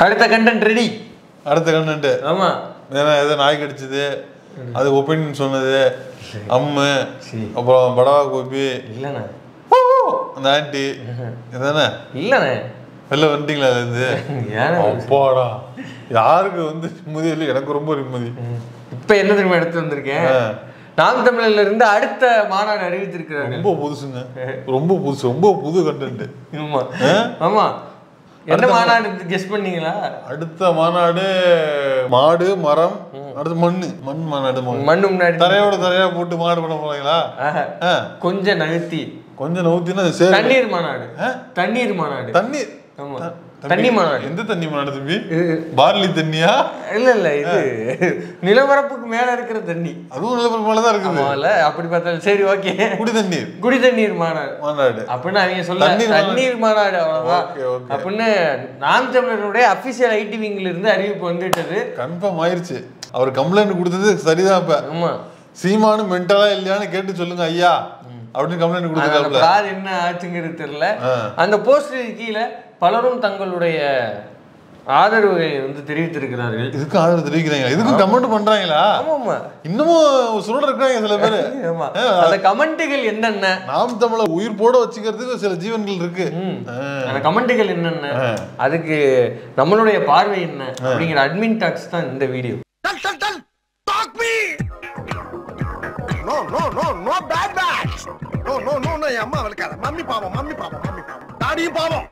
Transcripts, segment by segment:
அடுத்த content ready. அடுத்த content. ஆமா. ஏன்னா ஏதோ நாய் கடிச்சது, அது ஒப்பீனியன் சொன்னது, அம்மு, அப்புறம் படவா கோபி இல்லண்ணே, அந்த ஆண்டி இதானே இல்லண்ணே, வெளில வந்துட்டீங்களா இருந்து? அப்பாடா, யாருக்கு வந்து நிம்மதி இல்லை, எனக்கு ரொம்ப நிம்மதி. இப்ப என்ன தெரியுமா எடுத்து வந்திருக்கேன், நாம் தமிழர்ல இருந்து அடுத்த மாநாடு அறிவித்திருக்கிறாங்க. ரொம்ப புதுசுங்க, ரொம்ப புதுசு, ரொம்ப புது கண்டென்ட். ஆமா ஆமா. என்ன மாநாடு கெஸ் பண்ணீங்களா? அடுத்த மாநாடு மாடு மரம், அடுத்து மண் மாநாடு. மண்ணு முன்னாடி தரையா போட்டு மாடு பண்ண போறீங்களா? கொஞ்சம் நவுத்தினா தண்ணீர் மாநாடு. தண்ணீர் மாநாடு. தண்ணீர். ஆமா, தண்ணி மாநாடு. எந்த தண்ணி மாநாடு தம்பி? பார்லி தண்ணியா? இல்ல இது நிலப்பரப்புக்கு மேல இருக்கிற தண்ணி. அதுவும் நிலப்பரப்பு மேலதான் இருக்குது. அப்படி பார்த்தாலும் சரி, ஓகே. குடி தண்ணீர் மாநாடு அப்படின்னு அவங்க சொல்ல, தண்ணீர் மாநாடு அவ்வளவுதான் அப்படின்னு நாம் தமிழருடைய அபிஷியல் ஐடி விங்ல இருந்து அறிவிப்பு வந்துட்டது. கன்ஃபார்ம் ஆயிருச்சு. அவர் கம்ப்ளைண்ட் கொடுத்தது சரிதான். இப்ப ஆமா, சீமானு மென்டலா இல்லையான்னு கேட்டு சொல்லுங்க ஐயா அப்படின்னு கம்ப்ளைண்ட் கொடுத்தாங்க. என்ன ஆச்சுங்கிறது தெரியல. அந்த போஸ்டர் கீழே பலரும் தங்களுடைய ஆதரவை வந்து தெரிவித்திருக்கிறார்கள். இதுக்கு ஆதரவு தெரிவிக்கிறாங்க, இதுக்கும் கமெண்ட் பண்றாங்களா? ஆமா, இன்னமும் சொல்ற இருக்காங்க சில பேரு. அந்த கமெண்ட்டுகள் என்னென்ன, நாம் தமிழ உயிர் போட வச்சுக்கிறதுக்கு சில ஜீவன்கள் இருக்கு. அந்த கமெண்ட்டுகள் என்னென்ன, அதுக்கு நம்மளுடைய பார்வை என்ன அப்படிங்கிற அட்மின் டாக்ஸ் தான் இந்த வீடியோ. அம்மா வளர்க்காத, மம்மி பாவம், மம்மி பாவம், மம்மி பாவம், டாடியும் பாவம்.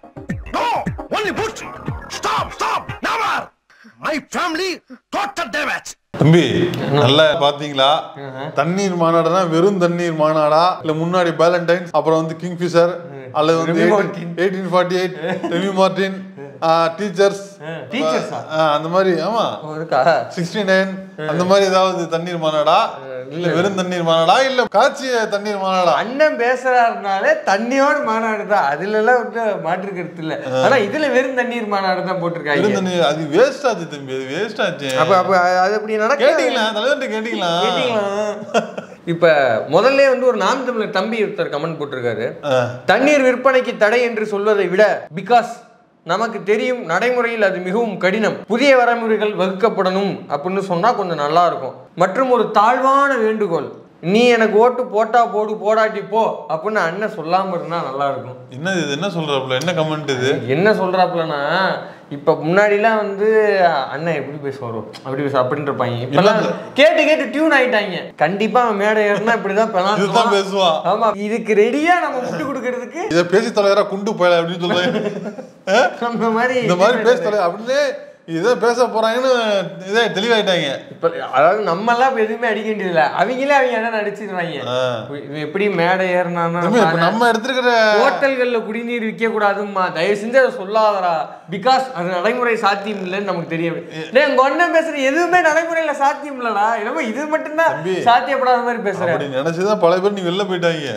No, only push. Stop, never. My family total damage. தம்பி நல்லா பாத்தீங்களா? தண்ணீர் மாநாடுனா வெறும் தண்ணீர் மாநாடா, இல்ல முன்னாடி வேலண்டைன்ஸ், அப்புறம் வந்து கிங்ஃபிஷர், அல்லது வந்து 1848 ரெமி மார்டின், டீச்சர்ஸ் அந்த மாதிரி, ஆமா 69 அந்த மாதிரி ஏதாவது தண்ணீர் மாநாடா, இல்ல வெறும் தண்ணீர் மாநாடா, இல்ல காட்சிய தண்ணீர் மாநாடா? அண்ணன் பேசுறாருனாலே தண்ணியோட மாநாடு தான், அதுல எல்லாம் வந்து மாற்று கருத்து இல்ல. ஆனா இதுல வெறும் தண்ணீர் மாநாடு தான் போட்டிருக்காங்க. வெறும் தண்ணீர், அது வேஸ்ட் ஆச்சு தம்பி, அது வேஸ்ட் ஆச்சு. அப்ப அது அப்படி நடக்க கேட்டீங்களா? தலைவர்கிட்ட கேட்டீங்களா? இப்ப முதல்ல வந்து ஒரு நாம் தமிழர் தம்பி ஒருத்தர் கமெண்ட் போட்டிருக்காரு, தண்ணீர் விற்பனைக்கு தடை என்று சொல்வதை விட பிகாஸ் நமக்கு தெரியும் நடைமுறையில் அது மிகவும் கடினம், புதிய வரைமுறைகள் வகுக்கப்படணும் அப்படின்னு சொன்னா கொஞ்சம் நல்லா இருக்கும். மற்றும் ஒரு தாழ்வான வேண்டுகோள், நீ எனக்கு ஓட்டு போட்டா போடு, போடாட்டி போ அப்படின்னு அண்ணன் சொல்லாம இருந்தா நல்லா இருக்கும். என்னது இது? என்ன சொல்றாப்புல? என்ன கமெண்ட் இது? என்ன சொல்றாப்புலன்னா, இப்ப முன்னாடிலாம் வந்து அண்ணன் எப்படி பேசுவாரோ அப்படி பேச அப்படின்னு இருப்பாங்க. இப்பெல்லாம் கேட்டு டியூன் ஆயிட்டாங்க. கண்டிப்பா மேடை ஏறினா இப்படிதான் பேசுவான். ஆமா, இதுக்கு ரெடியா நம்ம முட்டு கொடுக்கறதுக்கு இதை பேசி தலைவரா குண்டு போயல அப்படின்னு சொல்றாங்க. அந்த மாதிரி இந்த மாதிரி பேச தலைவர் அப்படியே இதை பேச போறாங்கன்னு இதே தெளிவாயிட்டாங்க. இப்ப அதாவது நம்ம எல்லாம் எதுவுமே அடிக்க வேண்டியதில்லை, அவங்களே அவங்க என்ன நடிச்சிருவாங்க. எப்படி மேடை ஏறினான்னா, நம்ம எடுத்துருக்கிற ஹோட்டல்கள்ல குடிநீர் விற்க கூடாதுமா, தயவு செஞ்சு அதை சொல்லாதரா, பிகாஸ் அது நடைமுறை சாத்தியம் இல்லைன்னு நமக்கு தெரியும். எங்க ஒன்னும் பேசுற எதுவுமே நடைமுறையில சாத்தியம் இல்லடா, என்னமோ இது மட்டும்தான் சாத்தியப்படாத மாதிரி பேசுறேன் அப்படின்னு நினைச்சுதான் பல பேர் நீ வெளில போயிட்டாங்க.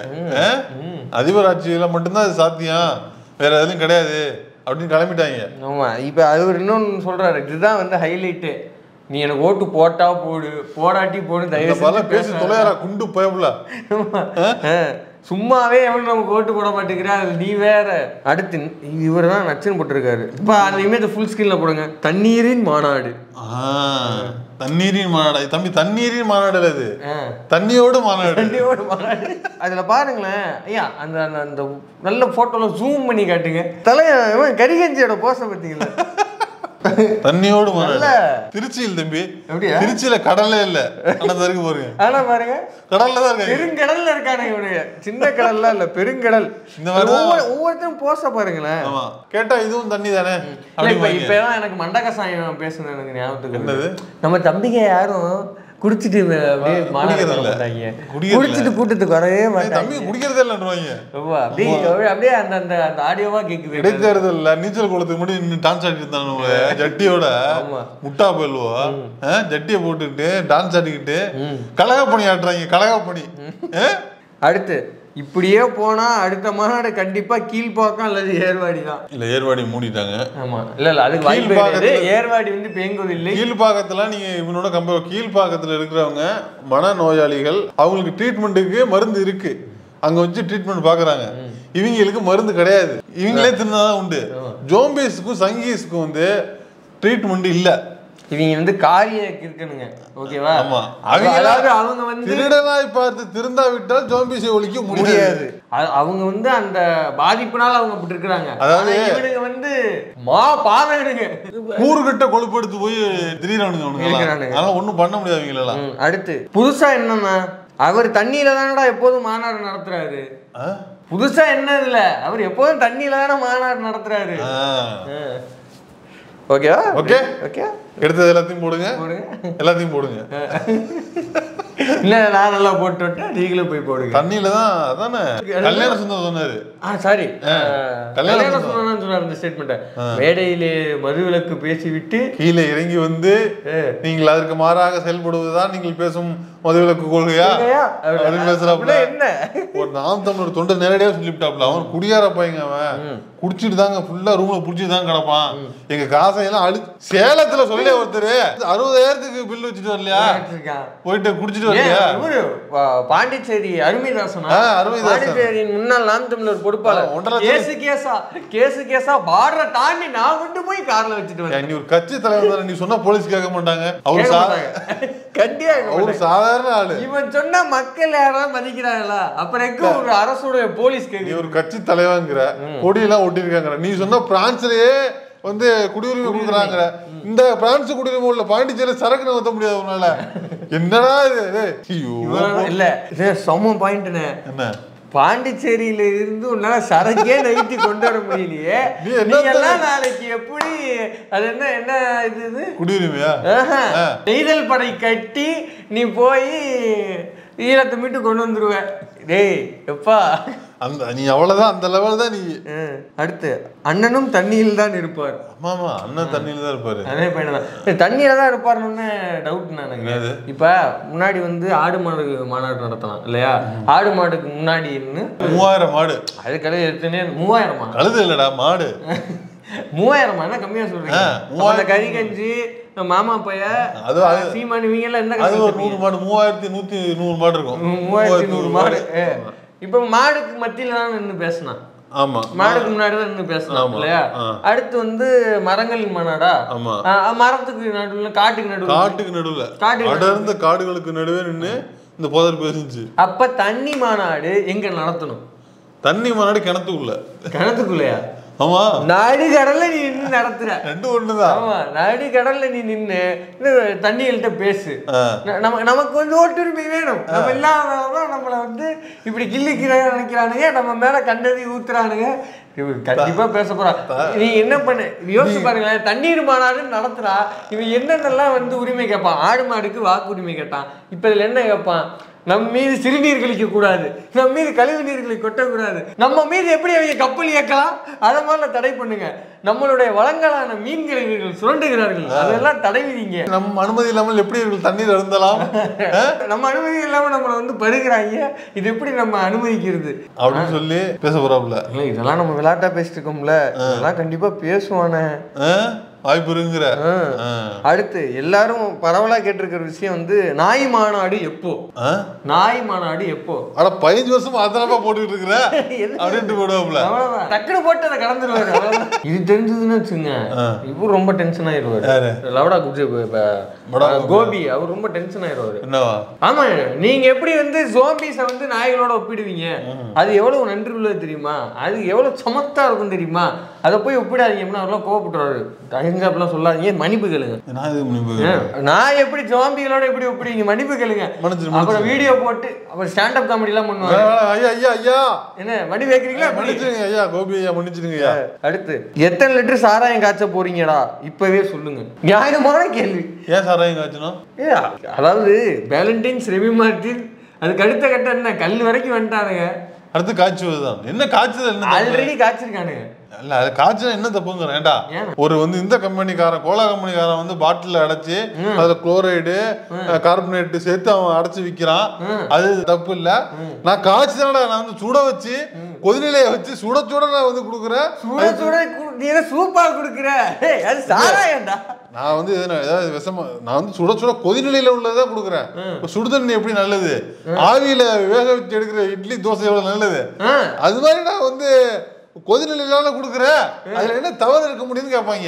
அதிபர் ஆட்சியில மட்டும்தான் அது சாத்தியம், வேற எதுவும் கிடையாது அப்படின்னு கிளம்பிட்டாங்க. ஆமா, இப்ப அவர் இன்னொன்னு சொல்றாரு, இதுதான் வந்து ஹைலைட்டு, நீ எனக்கு ஓட்டு போட்டா போடு, போடாட்டி போடு, தயவு பேசி தொலையாரா குண்டு பயப்புல. சும்மாவே எவன் நமக்கு ஓட்டு போட மாட்டேங்கிறா, அது நீ வேற. அடுத்து இவர் தான் நச்சுன்னு போட்டிருக்காரு. இப்ப அந்த இமேஜ் ஃபுல் ஸ்கிரீன்ல போடுங்க, தண்ணீரின் மாநாடு. தண்ணீரின் மாநாடு தம்பி, தண்ணீரின் மாநாடு அது, தண்ணியோடு மாநாடு. தண்ணியோடு மாநாடு. அதுல பாருங்களேன் ஐயா, அந்த அந்த நல்ல போட்டோல ஜூம் பண்ணி காட்டுங்க, தலைய கரிகஞ்சியோட போச பார்த்தீங்களா? தண்ணியோடு மாநாடு திருச்சியில் தம்பி. திருச்சியில கடல்ல இல்ல, இருக்கு பாருங்க. ஆனா பாருங்க, கடல்ல தான் இருக்காங்க, பெருங்கடல்ல இருக்கானே இவனுங்க. சின்ன கடல்ல இல்ல, பெருங்கடல். இந்த மாதிரி ஒவ்வொருத்தரும் போச பாருங்களேன். கேட்டா இதுவும் தண்ணி தானே. இப்பதான் எனக்கு மண்டகசாயம் பேசுனது எனக்கு ஞாபகத்துக்கு. நம்ம தம்பிங்க யாரும் குடிச்சிட்டு குடிச்சிட்டு கூட்டத்துக்கு வரவே மாட்டாங்க, குடிக்கிறதே இல்லைன்றாங்க. அப்படியே அந்த அந்த ஆடியோவா கேக்குது. கிடைக்கிறது இல்ல, நீச்சல் குளத்துக்கு முன்னாடி டான்ஸ் ஆடிட்டு இருந்தாங்க ஜட்டியோட, முட்டா போயிடுவா ஜட்டியை போட்டுக்கிட்டு டான்ஸ் ஆடிக்கிட்டு கலகப்பணி ஆடுறாங்க, கலகப்பணி. அடுத்து இப்படியே போனா அடுத்த மாநாடு கண்டிப்பா கீழ்பாக்கம் அல்லது ஏர்வாடி தான். இல்ல ஏர்வாடி மூடிட்டாங்க. ஆமா, இல்ல அதுக்கு வாய்ப்பு கிடையாது. ஏர்வாடி வந்து பேங்குவதில்லை. கீழ்பாக்கத்துல நீங்க இவனோட கம்பேர், கீழ்பாக்கத்துல இருக்கிறவங்க மன நோயாளிகள், அவங்களுக்கு ட்ரீட்மெண்ட்டுக்கு மருந்து இருக்கு, அங்க வச்சு ட்ரீட்மெண்ட் பாக்குறாங்க. இவங்களுக்கு மருந்து கிடையாது, இவங்களே தின்னாதான் உண்டு. ஜோம்பேஸ்க்கும் சங்கீஸ்க்கும் வந்து ட்ரீட்மெண்ட் இல்ல. இவங்க வந்து காரிய இருக்கணுங்க, ஓகேவா? ஆமா, அதாவது அவங்க வந்து திருடனாய் பார்த்து திருந்தாவிட்டால் ஜோம்பிஸை ஒழிக்க முடியாது. அவங்க வந்து அந்த பாதிப்புனால அவங்க அப்படி இருக்கிறாங்க. அதாவது இவனுங்க வந்து பாதகனுங்க, கூறுகிட்ட கொழுப்படுத்து போய் திடீர்னு அதனால ஒண்ணும் பண்ண முடியாது அவங்களெல்லாம். அடுத்து புதுசா என்னன்னா, அவர் தண்ணியில தானடா எப்போதும் மாநாடு நடத்துறாரு. புதுசா என்ன இல்ல, அவர் எப்போதும் தண்ணியில தானே மாநாடு நடத்துறாரு. ஓகேவா? ஓகே ஓகே, எடுத்தது எல்லாத்தையும் போடுங்க, எல்லாத்தையும் போடுங்க. இல்ல நான் நல்லா போட்டு விட்டேன், நீங்களும் போய் போடுங்க. தண்ணியில தான் அதானே கல்யாண சுந்தரம் சொன்னாரு. சாரி, கல்யாண சுந்தரம் சொன்னார் இந்த ஸ்டேட்மெண்ட். மேடையிலே மதுவிலக்கு பேசிவிட்டு கீழே இறங்கி வந்து நீங்கள் அதற்கு மாறாக செயல்படுவதுதான் நீங்கள் பேசும் மதுவிலக்கு கொள்கையா அப்படின்னு பேசுறாப்புல. என்ன ஒரு நாம் தமிழர் தொண்டர் நேரடியா சொல்லிவிட்டாப்ல, அவன் குடியார பையங்க, அவன் குடிச்சிட்டு தாங்க ஃபுல்லா ரூம்ல புடிச்சிட்டு தான் கிடப்பான், எங்க காசையெல்லாம் சேலத்துல சொல்லி ஒருத்தர் 60,000 பில் வச்சுட்டு வரலையா, போயிட்டு குடிச்சிட்டு வரலையா. பாண்டிச்சேரி அருமைதாசனா, அருமைதாசன் பாண்டிச்சேரியின் முன்னாள் நாம் தமிழர் பொறுப்பாளர். கேசு கேசா பார்டரை தாண்டி நான் கொண்டு போய் கார்ல வச்சுட்டு வந்தேன். நீ ஒரு கட்சி தலைவர், நீ சொன்னா போலீஸ் கேட்க மாட்டாங்க. அவரு சாதாரண ஆளு. இவன் சொன்னா மக்கள் யாராவது மதிக்கிறாங்களா? அப்புறம் ஒரு அரசுடைய போலீஸ் கேட்க. நீ ஒரு கட்சி தலைவங்கிற, கொடியெல்லாம் ஒட்டிருக்காங்க. நீ சொன்னா பிரான்ஸ்லயே வந்து குடியுரிமை கொடுக்குறாங்க. இந்த பிரான்ஸ் குடியுரிமை உள்ள பாண்டிச்சேரி சரக்கு ஊத்த முடியாது உன்னால. என்னடா இது? இல்ல சம பாயிண்ட்னு என்ன, பாண்டிச்சேரியில இருந்து உன்னால சரக்கே நைட்டி கொண்டு வர முடியலையே, நீங்கெல்லாம் நாளைக்கு எப்படி அது என்ன இது குடியுரிமையா? நெய்தல் படை கட்டி நீ போய் ஈரத்தை மீட்டு கொண்டு வந்துருவ. டேய் எப்பா, அந்த நீ அவ்வளவுதான், அந்த லெவல் தான் நீ. அடுத்து அண்ணனும் தண்ணியில் தான் இருப்பார். ஆமா, அண்ணன் தண்ணியில தான் இருப்பாரு. அதே பையன் தான் தண்ணியில தான் இருப்பாருன்னு டவுட் எனக்கு. இப்ப முன்னாடி வந்து ஆடு மாடு மாநாடு நடத்தலாம் இல்லையா? ஆடு மாடுக்கு முன்னாடி 3000 மாடு, அது கழுது எத்தனை 3000 கழுது இல்லடா மாடு. 3000 என்ன கம்மியா சொல்றீங்க? அந்த கறி கஞ்சி மாமா பைய சீமான் இவங்க எல்லாம் என்ன 100 மாடு, 3100 மாடு இருக்கும். 3100 மாடு. இப்ப மாடுக்கு மத்தியில தான் நின்று பேசினான். ஆமா, மாடுக்கு முன்னாடி தான் நின்று பேசலாம் இல்லையா? அடுத்து வந்து மரங்களின் மாநாடா? மரத்துக்கு நடுவுல காட்டுக்கு நடுவுல அடர்ந்த காடுகளுக்கு நடுவே நின்று இந்த போதர் பேசுச்சு. அப்ப தண்ணி மாநாடு எங்க நடத்தணும்? தண்ணி மாநாடு கிணத்துக்குள்ளயா? ஆமா, நடுக்கடல்ல நீ நின்று நடத்துற. ரெண்டும் ஒண்ணுதான். ஆமா, நடுக்கடல்ல நீ நின்று தண்ணிகள்கிட்ட பேசு. நமக்கு வந்து ஓட்டுரிமை வேணும். நம்ம இல்லாததான் நம்மள வந்து இப்படி கிள்ளிக்கிறாங்க நினைக்கிறானுங்க, நம்ம மேல கண்டதி ஊத்துறானுங்க. கண்டிப்பா பேச போறான். நீ என்ன பண்ணு யோசிச்சு பாருங்களேன். தண்ணீர் மாநாடு நடத்துறா, இவன் என்னென்னலாம் வந்து உரிமை கேட்பான். ஆடு மாடுக்கு வாக்கு உரிமை கேட்டான். இப்ப இதுல என்ன கேட்பான்? நம்ம மீது சிறுநீர் கழிக்க கூடாது, நம்ம மீது கழிவு நீர்களை கொட்டக்கூடாது, நம்ம மீது எப்படி அவங்க கப்பல் இயக்கலாம் அதை மாதிரிலாம் தடை பண்ணுங்க. நம்மளுடைய வளங்களான மீன்களை இவர்கள் சுரண்டுகிறார்கள், அதெல்லாம் தடை விதிங்க. நம்ம அனுமதி இல்லாமல் எப்படி இவர்கள் தண்ணீர் அருந்தலாம்? நம்ம அனுமதி இல்லாம நம்மளை வந்து பருகிறாங்க, இது எப்படி நம்ம அனுமதிக்கிறது அப்படின்னு சொல்லி பேச போறாப்ல. இதெல்லாம் நம்ம விளையாட்டா பேசிட்டு இருக்கோம்ல, இதெல்லாம் கண்டிப்பா பேசுவானே, வாய்ப்பு இருக்குற. அடுத்து எல்லாரும் பரவலா கேட்டிருக்கிற விஷயம் வந்து நாய் மாநாடு எப்போ? நாய் மாநாடு எப்போ? ஆனா 15 வருஷமா அதெல்லாம் போட்டுட்டு இருக்கிற அப்படின்ட்டு போடுவாப்ல. டக்குனு போட்டு அதை கடந்துருவாரு. இது தெரிஞ்சதுன்னு வச்சுங்க, இவரு ரொம்ப டென்ஷன் ஆயிடுவாரு. லவடா கோபி அவர் ரொம்ப டென்ஷன் ஆயிடுவாரு. ஆமா, நீங்க எப்படி வந்து ஜோம்பிஸ வந்து நாய்களோட ஒப்பிடுவீங்க? அது எவ்வளவு நன்றி உள்ளது தெரியுமா? அது எவ்வளவு சமத்தா இருக்கும் தெரியுமா? அதை போய் ஒப்பிடாதீங்கன்னா அவர்லாம் கோவப்பட்டுருவாரு. அப்படிலாம் சொல்லாதீங்க, மன்னிப்பு கேளுங்க. நான் எப்படி ஜோம்பிகளோட எப்படி ஒப்பிடுவீங்க? மன்னிப்பு கேளுங்க. அப்புறம் வீடியோ போட்டு அப்புறம் ஸ்டாண்ட் அப் காமெடி எல்லாம் பண்ணுவாங்க. என்ன மன்னிப்பு கேக்குறீங்களா? மன்னிச்சிடுங்க ஐயா, கோபி ஐயா மன்னிச்சிடுங்க. அடுத்து எத்தனை லிட்டர் சாராயம் காய்ச்ச போறீங்கடா இப்பவே சொல்லுங்க. நியாயமான கேள்வி. ஏன் சாராயம் காய்ச்சணும்? அதாவது வேலண்டைன்ஸ், ரெவி மார்டின், அதுக்கு அடுத்த கட்டம் என்ன, கல் வரைக்கும் வந்துட்டானுங்க. அடுத்து காய்ச்சுவதுதான். என்ன காய்ச்சது? என்ன ஆல்ரெடி காய்ச்சிருக்கானுங்க. இல்ல அது காய்ச்சல் என்ன தப்புங்கிற ஏண்டா, ஒரு வந்து இந்த கம்பெனிக்காரன் கோலா கம்பெனிக்காரன் வந்து பாட்டில் அடைச்சு அதுல குளோரைடு கார்பனேட் சேர்த்து அவன் அடைச்சு விற்கிறான், அது தப்பு இல்ல. நான் காய்ச்சதானடா, நான் வந்து சுட வச்சு கொதிநிலைய வச்சு சுட சுட நான் வந்து குடுக்குறேன். சூப்பா குடுக்குற அது சாராயம்டா. நான் வந்து ஏதாவது விஷமா நான் வந்து சுட சுட கொதிநிலையில உள்ளதான் கொடுக்குறேன். சுடுதண்ணி எப்படி நல்லது, ஆவியில வேக வச்சு எடுக்கிற இட்லி தோசை எவ்வளவு நல்லது, அது மாதிரி நான் வந்து கொதிநிலையில கொடுக்குற, அதுல என்ன தவறு இருக்க முடியும்னு கேட்பாங்க.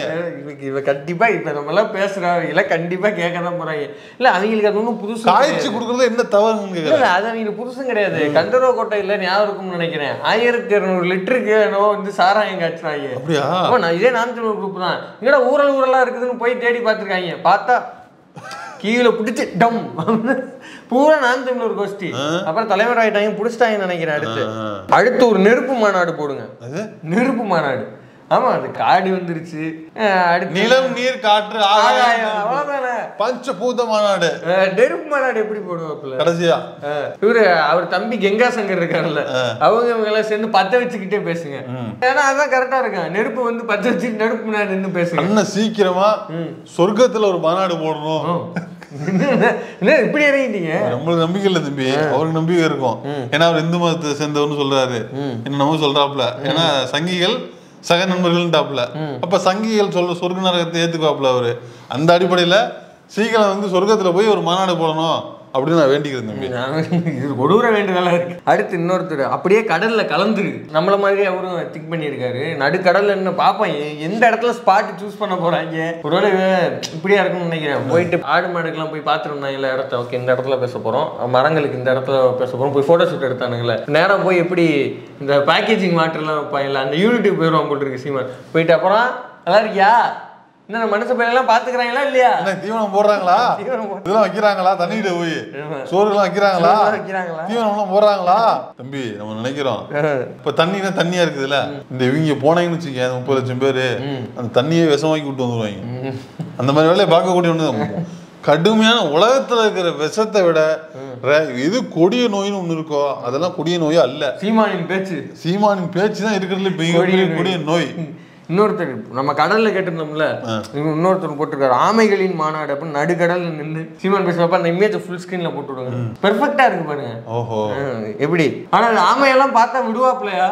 இவ கண்டிப்பா இப்ப நம்ம எல்லாம் பேசுறவங்க கண்டிப்பா கேட்கதான் போறாங்க. இல்ல அவங்களுக்கு அது ஒன்றும் புதுசு காய்ச்சி கொடுக்குறது என்ன தவறுன்னு கேட்கல. அது அவங்களுக்கு புதுசும் கிடையாது. கந்தர்வ கோட்டையில ஞாபகம் இருக்கும்னு நினைக்கிறேன், 1200 லிட்டருக்கு வந்து சாராயம் காய்ச்சுறாங்க. அப்படியா? நான் இதே நாம் தமிழர் குரூப் தான். இங்கடா ஊரெல்லாம் இருக்குதுன்னு போய் தேடி பார்த்துருக்காங்க. பார்த்தா கீழே பிடிச்சி டம் பூரா நாம் தமிழர் கோஷ்டி. அப்புறம் தலைவர் ஆயிட்டாங்க, பிடிச்சிட்டாங்கன்னு நினைக்கிறேன். அடுத்து ஒரு நெருப்பு மாநாடு போடுங்க. நெருப்பு மாநாடு. ஆமா, அது காடு வந்துருச்சு. நிலம், நீர், காற்று, ஆகாயம், அவ்வளவுதானே பஞ்சபூத மாநாடு. நெருப்பு மாநாடு எப்படி போடுவாப்புல கடைசியா இவரு அவர் தம்பி கங்கா சங்கர் இருக்காருல்ல, அவங்க எல்லாம் சேர்ந்து பத்த வச்சுக்கிட்டே பேசுங்க. ஏன்னா அதான் கரெக்டா இருக்கும். நெருப்பு வந்து பத்த வச்சு நெருப்பு முன்னாடி நின்று பேசுங்க. இன்னும் சீக்கிரமா சொர்க்கத்துல ஒரு மாநாடு போடணும். என்ன இப்படி இறங்கிட்டீங்க? நம்மளுக்கு நம்பிக்கை இல்லை தம்பி, அவருக்கு நம்பிக்கை இருக்கும். ஏன்னா அவர் இந்து மதத்தை சேர்ந்தவர்னு சொல்றாரு, என்னமோ சொல்றாப்புல. ஏன்னா சங்கிகள் சக நண்பர்கள் டாப்ல. அப்ப சங்கிகள் சொல்ற சொர்க்க நரகத்தை ஏத்துக்குவாப்புல அவரு. அந்த அடிப்படையில சீக்கிரம் வந்து சொர்க்கத்துல போய் ஒரு மாநாடு போடணும் அப்படின்னு நான் வேண்டிக்கிறேன் தம்பி. இது கொடூர வேண்டுதலா இருக்கு. அடுத்து இன்னொருத்தர் அப்படியே கடல்ல கலந்துரு நம்மள மாதிரி அவரும் திங்க் பண்ணியிருக்காரு. நடுக்கடல்ல என்ன பார்ப்போம், எந்த இடத்துல ஸ்பாட் சூஸ் பண்ண போறாங்க. ஒருவேளை இப்படியா இருக்கும்னு நினைக்கிறேன். போயிட்டு ஆடு மாடுக்கெல்லாம் போய் பார்த்துருந்தோம் இல்லை இடத்த. ஓகே, இந்த இடத்துல பேச போறோம், மரங்களுக்கு இந்த இடத்துல பேச போறோம். போய் போட்டோ ஷூட் எடுத்தானுங்களே, நேரம் போய் எப்படி இந்த பேக்கேஜிங் வாட்டர்லாம் வைப்பாங்கல்ல, அந்த யூனிட்டுக்கு போயிடுவான் போட்டு இருக்கு சீமான். போயிட்டு அப்புறம் நல்லா இருக்கியா, என்ன மனுஷ பையெல்லாம் பாத்துக்கிறாங்களா இல்லையா, தீவனம் போடுறாங்களா, இதெல்லாம் வைக்கிறாங்களா, தண்ணியில போய் சோறுலாம் வைக்கிறாங்களா, தீவனம் எல்லாம் போடுறாங்களா. தம்பி நம்ம நினைக்கிறோம் இப்ப தண்ணினா தண்ணியா இருக்குதுல்ல, இந்த இவங்க போனாங்கன்னு வச்சுக்க 30 லட்சம் பேரு அந்த தண்ணியை விஷமாக்கி விட்டு வந்துருவாங்க. அந்த மாதிரி வேலையை பார்க்கக்கூடிய ஒண்ணு. கடுமையான உலகத்துல இருக்கிற விஷத்தை விட இது கொடிய நோயின்னு ஒண்ணு இருக்கோ, அதெல்லாம் கொடிய நோயே அல்ல. சீமானின் பேச்சு தான் இருக்கிறதுல கொடிய நோய். இன்னொருத்தர் நம்ம கடல்ல கேட்டிருந்தோம்ல, இன்னொருத்தர் போட்டிருக்காரு ஆமைகளின் மாநாடு அப்படின்னு நடுக்கடல் நின்று சீமான் பேசுறப்ப அந்த இமேஜ் ஃபுல் ஸ்கிரீன்ல போட்டு விடுங்க. பெர்ஃபெக்ட்டா இருக்கு பாருங்க. ஓஹோ, எப்படி? ஆனா ஆமையெல்லாம் பார்த்தா விடுவாப்லையா?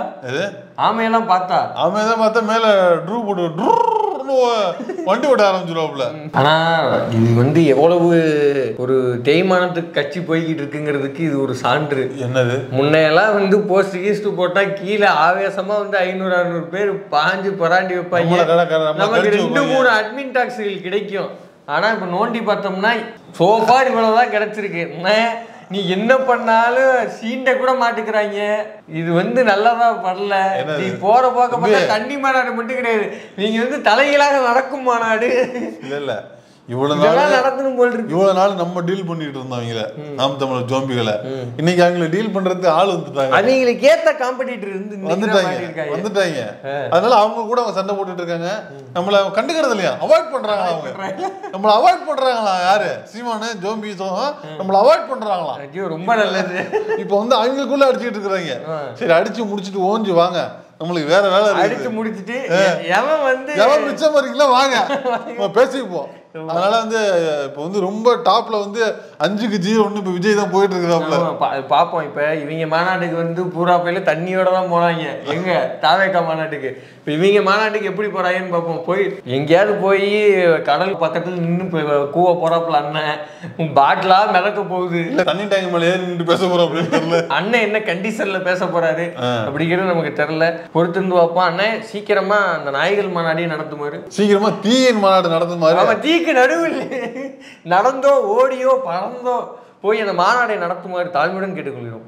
ஆமையெல்லாம் பார்த்தா மேல ட்ரூ போட்டு வண்டி ஓட ஆரம்பிச்சிருவாப்ல. ஆனா இது வந்து எவ்வளவு ஒரு தேய்மானத்துக்கு கட்சி போய்கிட்டு இருக்குங்கிறதுக்கு இது ஒரு சான்று. என்னது? முன்னையெல்லாம் வந்து போஸ்ட் கீஸ்ட் போட்டா கீழே ஆவேசமா வந்து 500-600 பேர் பாஞ்சு பராண்டி வைப்பாங்க. நமக்கு 2-3 அட்மின் டாக்ஸுகள் கிடைக்கும். ஆனா இப்ப நோண்டி பார்த்தோம்னா சோஃபார் இவ்வளவுதான் கிடைச்சிருக்கு. நீ என்ன பண்ணாலும் சீண்ட கூட மாட்டுக்கிறாங்க. இது வந்து நல்லதா படல. நீ போற போக்க பார்த்தா தண்ணி மாநாடு மட்டும் கிடையாது, நீங்க வந்து தலைகளாக நடக்கும் மாநாடு. இல்ல இவ்வளவு நாள் நம்ம டீல் பண்ணிட்டு இருந்தவங்கள நாம் தமிழர் ஜோம்பிகளை இன்னைக்கு அவங்களை டீல் பண்றதுக்கு ஆள் வந்துட்டாங்க. அவங்களுக்கு ஏத்த காம்படிட்டர் வந்துட்டாங்க. அதனால அவங்க கூட அவங்க சண்டை போட்டுட்டு இருக்காங்க. நம்மள கண்டுக்கிறது இல்லையா, அவாய்ட் பண்றாங்க. அவங்க நம்மள அவாய்ட் பண்றாங்களா? யாரு? சீமானு ஜோம்பி நம்மள அவாய்ட் பண்றாங்களா? ரொம்ப நல்லது. இப்ப வந்து அவங்களுக்குள்ள அடிச்சுட்டு இருக்கிறாங்க. சரி, அடிச்சு முடிச்சுட்டு ஓஞ்சி வாங்க, நம்மளுக்கு வேற வேலை அடிச்சு முடிச்சுட்டு எவன் மிச்சம் வரீங்களா வாங்க பேசிப்போம். அதனால வந்து இப்ப வந்து ரொம்ப டாப்ல வந்து 5க்கு 0 இப்ப விஜய் தான் போயிட்டு இருக்கிறாப்ல. பாப்போம். இப்ப இவங்க மாநாட்டுக்கு வந்து பூரா பையில தண்ணியோட தான் போறாங்க. எங்க தாவேக்கா மாநாட்டுக்கு. இப்ப இவங்க மாநாட்டுக்கு எப்படி போறாங்கன்னு பார்ப்போம். போய் எங்கேயாவது போய் கடல் பக்கத்துல நின்று கூவ போறாப்புல அண்ணன் பாட்டிலா மிதக்க போகுது. தண்ணி டேங்க் மேல ஏறி நின்று பேச போறோம் அப்படின்னு அண்ணன் என்ன கண்டிஷன்ல பேச போறாரு அப்படிங்கிறது நமக்கு தெரியல. பொறுத்திருந்து பார்ப்போம். அண்ணன் சீக்கிரமா அந்த நாய்கள் மாநாடையும் நடத்துமாரு, சீக்கிரமா தீயின் மாநாடு நடத்துமாரு. அவன் தீக்கு நடுவில் நடந்தோ ஓடியோ பறந்தோ போய் அந்த மாநாடை நடத்துமாறு தாழ்மையுடன் கேட்டுக்கொள்கிறோம்.